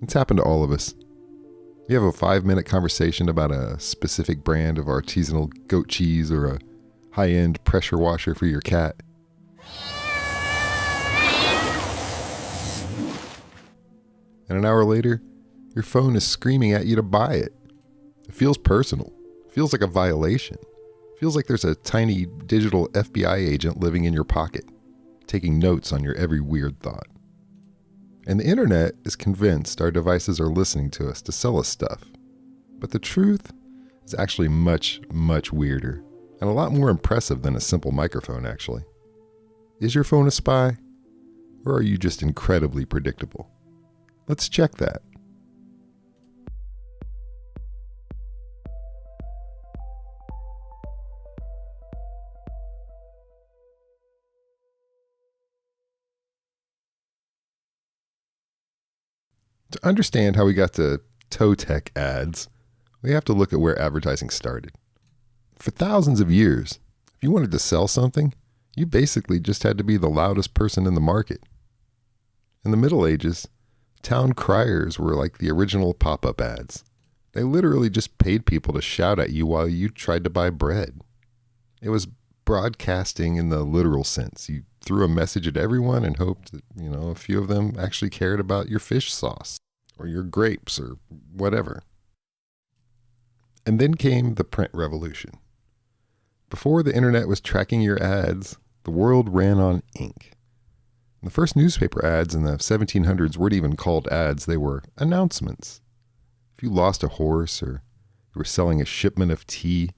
It's happened to all of us. You have a 5-minute conversation about a specific brand of artisanal goat cheese or a high-end pressure washer for your cat. And an hour later, your phone is screaming at you to buy it. It feels personal. It feels like a violation. It feels like there's a tiny digital FBI agent living in your pocket, taking notes on your every weird thought. And the internet is convinced our devices are listening to us to sell us stuff. But the truth is actually much, much weirder and a lot more impressive than a simple microphone, actually. Is your phone a spy? Or are you just incredibly predictable? Let's check that. To understand how we got to toe tech ads, we have to look at where advertising started. For thousands of years, if you wanted to sell something, you basically just had to be the loudest person in the market. In the Middle Ages, town criers were like the original pop-up ads. They literally just paid people to shout at you while you tried to buy bread. It was broadcasting in the literal sense. You threw a message at everyone and hoped that, a few of them actually cared about your fish sauce or your grapes or whatever. And then came the print revolution. Before the internet was tracking your ads, the world ran on ink. The first newspaper ads in the 1700s weren't even called ads, they were announcements. If you lost a horse or you were selling a shipment of tea,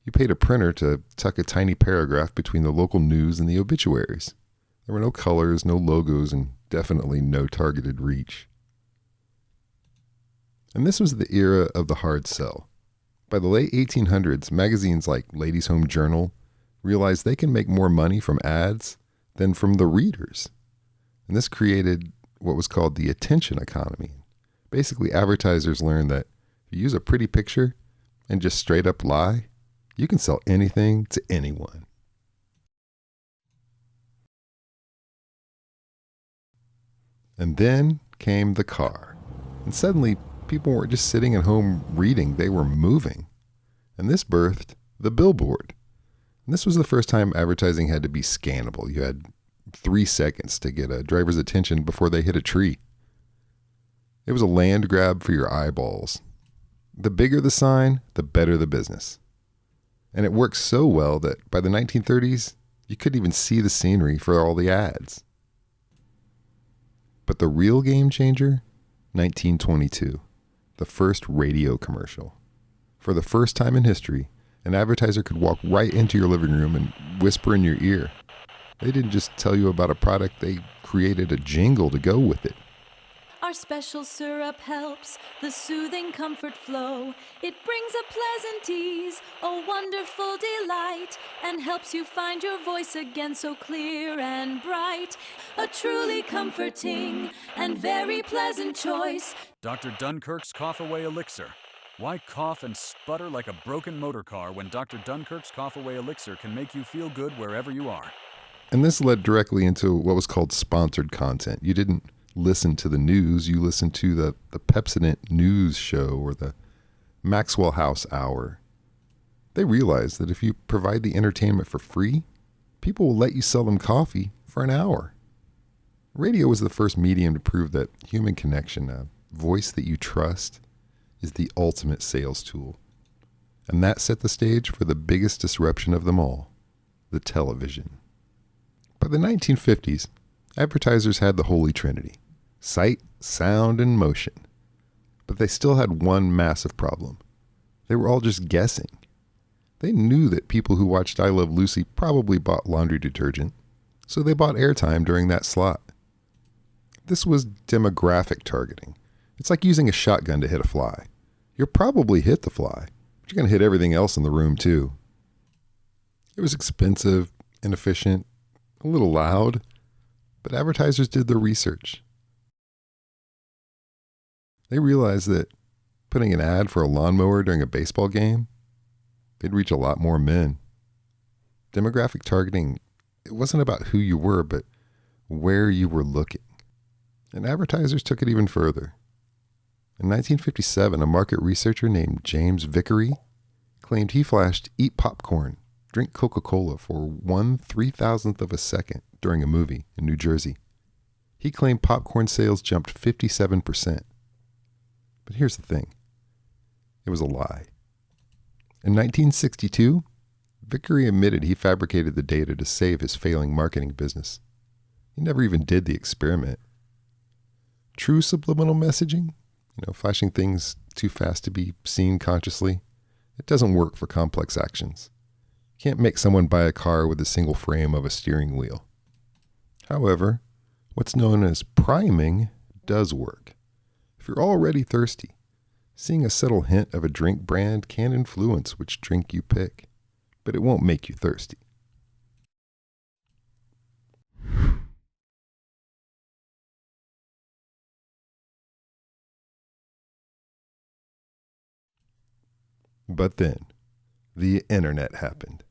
you paid a printer to tuck a tiny paragraph between the local news and the obituaries. There were no colors, no logos, and definitely no targeted reach. And this was the era of the hard sell. By the late 1800s, magazines like Ladies' Home Journal realized they can make more money from ads than from the readers. And this created what was called the attention economy. Basically, advertisers learned that if you use a pretty picture and just straight up lie, you can sell anything to anyone. And then came the car. And suddenly, people weren't just sitting at home reading, they were moving. And this birthed the billboard. And this was the first time advertising had to be scannable. You had 3 seconds to get a driver's attention before they hit a tree. It was a land grab for your eyeballs. The bigger the sign, the better the business. And it worked so well that by the 1930s, you couldn't even see the scenery for all the ads. But the real game changer, 1922, the first radio commercial. For the first time in history, an advertiser could walk right into your living room and whisper in your ear. They didn't just tell you about a product, they created a jingle to go with it. Our special syrup helps the soothing comfort flow. It brings a pleasant ease, a wonderful delight, and helps you find your voice again so clear and bright. A truly comforting and very pleasant choice. Dr. Dunkirk's Cough Away Elixir. Why cough and sputter like a broken motor car when Dr. Dunkirk's Cough Away Elixir can make you feel good wherever you are? And this led directly into what was called sponsored content. You didn't listen to the news, you listened to the Pepsodent news show or the Maxwell House Hour. They realized that if you provide the entertainment for free, people will let you sell them coffee for an hour. Radio was the first medium to prove that human connection, a voice that you trust, is the ultimate sales tool. And that set the stage for the biggest disruption of them all, the television. By the 1950s, advertisers had the Holy Trinity: sight, sound, and motion. But they still had one massive problem. They were all just guessing. They knew that people who watched I Love Lucy probably bought laundry detergent, so they bought airtime during that slot. This was demographic targeting. It's like using a shotgun to hit a fly. You'll probably hit the fly, but you're going to hit everything else in the room too. It was expensive, inefficient, a little loud, but advertisers did their research. They realized that putting an ad for a lawnmower during a baseball game, they'd reach a lot more men. Demographic targeting, it wasn't about who you were, but where you were looking. And advertisers took it even further. In 1957, a market researcher named James Vickery claimed he flashed "Eat popcorn, drink Coca-Cola" for 1/3000th of a second during a movie in New Jersey. He claimed popcorn sales jumped 57%. But here's the thing. It was a lie. In 1962, Vickery admitted he fabricated the data to save his failing marketing business. He never even did the experiment. True subliminal messaging, flashing things too fast to be seen consciously, it doesn't work for complex actions. You can't make someone buy a car with a single frame of a steering wheel. However, what's known as priming does work. If you're already thirsty, seeing a subtle hint of a drink brand can influence which drink you pick, but it won't make you thirsty. But then, the internet happened,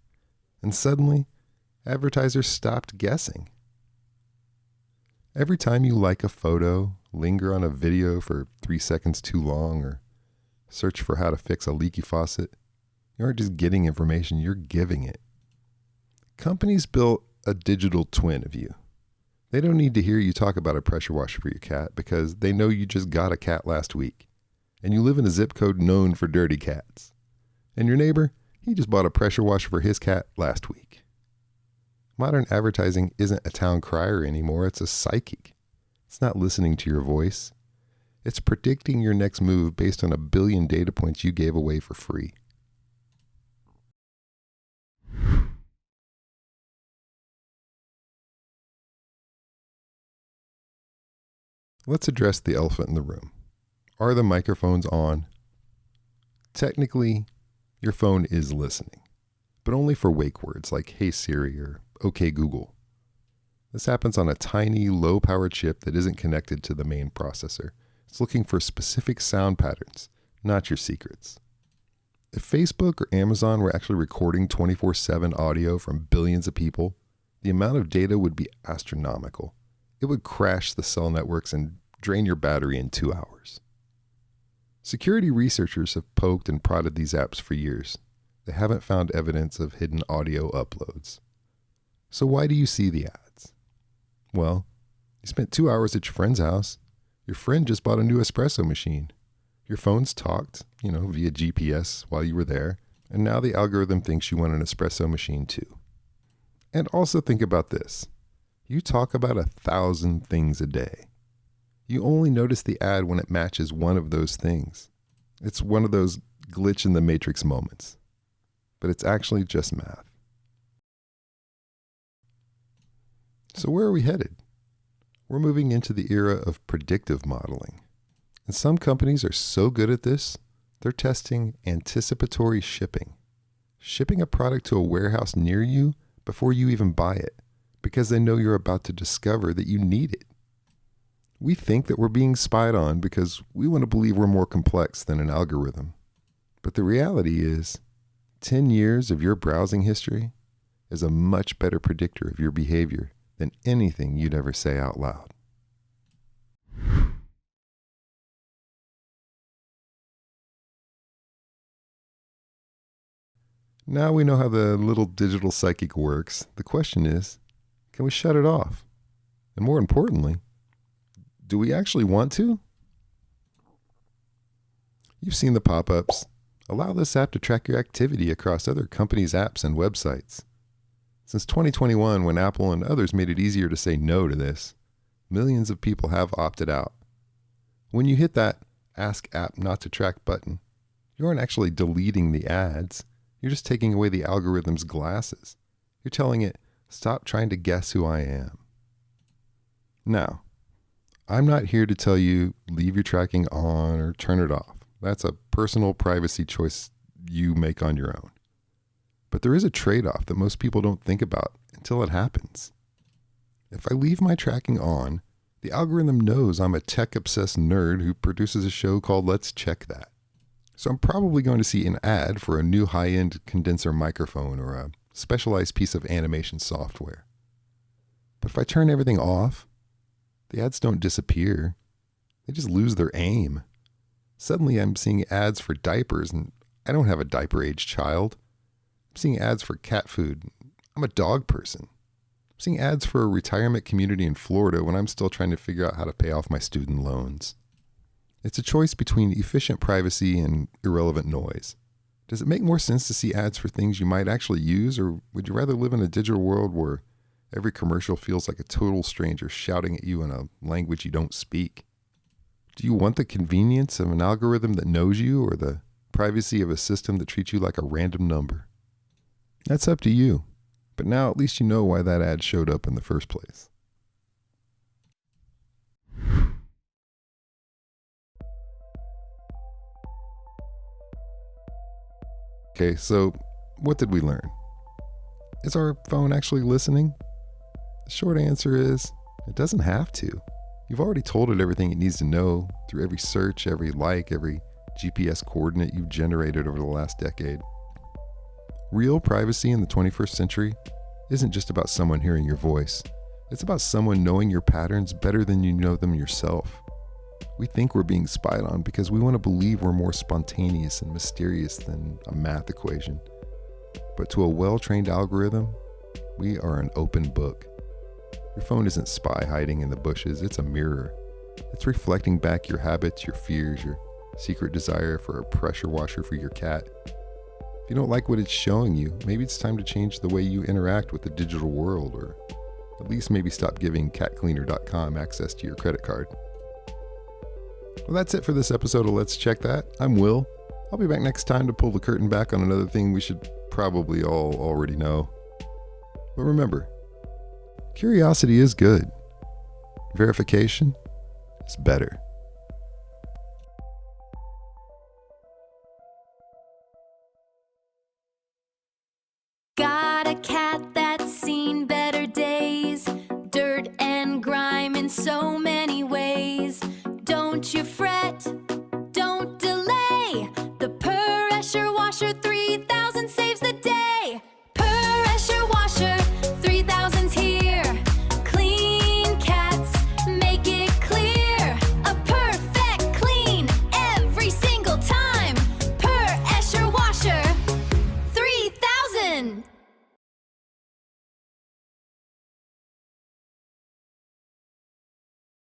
and suddenly, advertisers stopped guessing. Every time you like a photo, linger on a video for 3 seconds too long, or search for how to fix a leaky faucet, you aren't just getting information, you're giving it. Companies built a digital twin of you. They don't need to hear you talk about a pressure washer for your cat because they know you just got a cat last week, and you live in a zip code known for dirty cats. And your neighbor, he just bought a pressure washer for his cat last week. Modern advertising isn't a town crier anymore, it's a psychic. It's not listening to your voice. It's predicting your next move based on 1 billion data points you gave away for free. Let's address the elephant in the room. Are the microphones on? Technically, your phone is listening, but only for wake words like "Hey Siri" or "Okay Google." This happens on a tiny, low-power chip that isn't connected to the main processor. It's looking for specific sound patterns, not your secrets. If Facebook or Amazon were actually recording 24/7 audio from billions of people, the amount of data would be astronomical. It would crash the cell networks and drain your battery in 2 hours. Security researchers have poked and prodded these apps for years. They haven't found evidence of hidden audio uploads. So why do you see the ads? Well, you spent 2 hours at your friend's house. Your friend just bought a new espresso machine. Your phones talked, via GPS while you were there, and now the algorithm thinks you want an espresso machine too. And also think about this. You talk about 1,000 things a day. You only notice the ad when it matches one of those things. It's one of those glitch in the matrix moments. But it's actually just math. So where are we headed? We're moving into the era of predictive modeling. And some companies are so good at this, they're testing anticipatory shipping. Shipping a product to a warehouse near you before you even buy it, because they know you're about to discover that you need it. We think that we're being spied on because we want to believe we're more complex than an algorithm. But the reality is, 10 years of your browsing history is a much better predictor of your behavior than anything you'd ever say out loud. Now we know how the little digital psychic works. The question is, can we shut it off? And more importantly, do we actually want to? You've seen the pop-ups. Allow this app to track your activity across other companies' apps and websites. Since 2021, when Apple and others made it easier to say no to this, millions of people have opted out. When you hit that Ask App Not to Track button, you aren't actually deleting the ads. You're just taking away the algorithm's glasses. You're telling it, stop trying to guess who I am. Now, I'm not here to tell you leave your tracking on or turn it off. That's a personal privacy choice you make on your own. But there is a trade-off that most people don't think about until it happens. If I leave my tracking on, the algorithm knows I'm a tech-obsessed nerd who produces a show called Let's Check That. So I'm probably going to see an ad for a new high-end condenser microphone or a specialized piece of animation software. But if I turn everything off, the ads don't disappear. They just lose their aim. Suddenly I'm seeing ads for diapers, and I don't have a diaper-age child. I'm seeing ads for cat food. I'm a dog person. I'm seeing ads for a retirement community in Florida when I'm still trying to figure out how to pay off my student loans. It's a choice between efficient privacy and irrelevant noise. Does it make more sense to see ads for things you might actually use, or would you rather live in a digital world where every commercial feels like a total stranger shouting at you in a language you don't speak? Do you want the convenience of an algorithm that knows you, or the privacy of a system that treats you like a random number? That's up to you. But now at least you know why that ad showed up in the first place. Okay, so what did we learn? Is our phone actually listening? The short answer is, it doesn't have to. You've already told it everything it needs to know through every search, every like, every GPS coordinate you've generated over the last decade. Real privacy in the 21st century isn't just about someone hearing your voice. It's about someone knowing your patterns better than you know them yourself. We think we're being spied on because we want to believe we're more spontaneous and mysterious than a math equation. But to a well-trained algorithm, we are an open book. Your phone isn't spy hiding in the bushes, it's a mirror. It's reflecting back your habits, your fears, your secret desire for a pressure washer for your cat. If you don't like what it's showing you, maybe it's time to change the way you interact with the digital world, or at least maybe stop giving catcleaner.com access to your credit card. Well, that's it for this episode of Let's Check That. I'm Will. I'll be back next time to pull the curtain back on another thing we should probably all already know. But remember, curiosity is good. Verification is better.